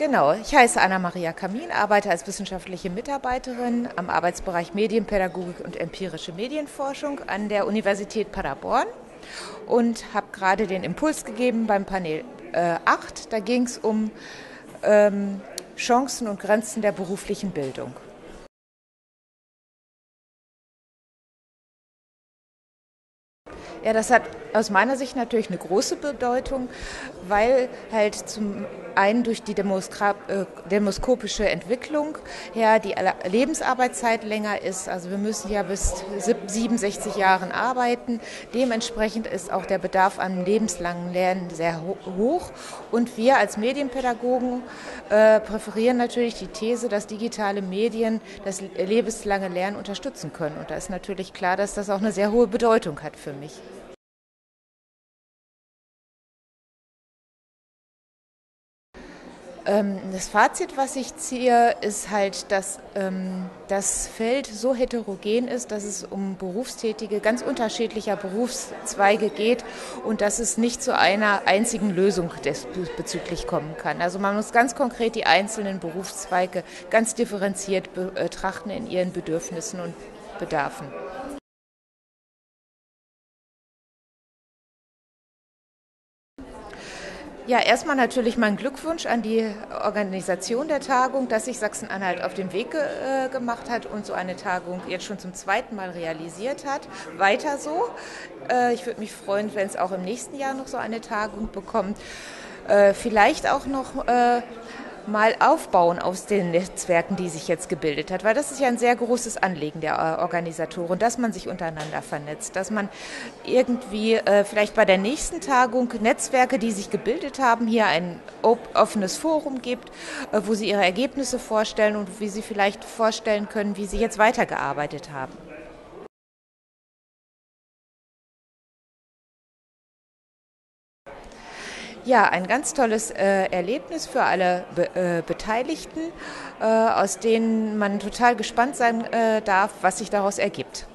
Genau, ich heiße Anna-Maria Kamin, arbeite als wissenschaftliche Mitarbeiterin am Arbeitsbereich Medienpädagogik und empirische Medienforschung an der Universität Paderborn und habe gerade den Impuls gegeben beim Panel 8. Da ging es um Chancen und Grenzen der beruflichen Bildung. Ja, das hat aus meiner Sicht natürlich eine große Bedeutung, weil halt zum einen durch die demoskopische Entwicklung her die Lebensarbeitszeit länger ist. Also wir müssen ja bis 67 Jahren arbeiten. Dementsprechend ist auch der Bedarf an lebenslangen Lernen sehr hoch. Und wir als Medienpädagogen präferieren natürlich die These, dass digitale Medien das lebenslange Lernen unterstützen können. Und da ist natürlich klar, dass das auch eine sehr hohe Bedeutung hat für mich. Das Fazit, was ich ziehe, ist halt, dass das Feld so heterogen ist, dass es um Berufstätige ganz unterschiedlicher Berufszweige geht und dass es nicht zu einer einzigen Lösung diesbezüglich kommen kann. Also man muss ganz konkret die einzelnen Berufszweige ganz differenziert betrachten in ihren Bedürfnissen und Bedarfen. Ja, erstmal natürlich mein Glückwunsch an die Organisation der Tagung, dass sich Sachsen-Anhalt auf den Weg gemacht hat und so eine Tagung jetzt schon zum zweiten Mal realisiert hat. Weiter so. Ich würde mich freuen, wenn es auch im nächsten Jahr noch so eine Tagung bekommt. Vielleicht auch noch mal aufbauen aus den Netzwerken, die sich jetzt gebildet hat, weil das ist ja ein sehr großes Anliegen der Organisatoren, dass man sich untereinander vernetzt, dass man irgendwie vielleicht bei der nächsten Tagung Netzwerke, die sich gebildet haben, hier ein offenes Forum gibt, wo sie ihre Ergebnisse vorstellen und wie sie vielleicht vorstellen können, wie sie jetzt weitergearbeitet haben. Ja, ein ganz tolles Erlebnis für alle Beteiligten, aus denen man total gespannt sein darf, was sich daraus ergibt.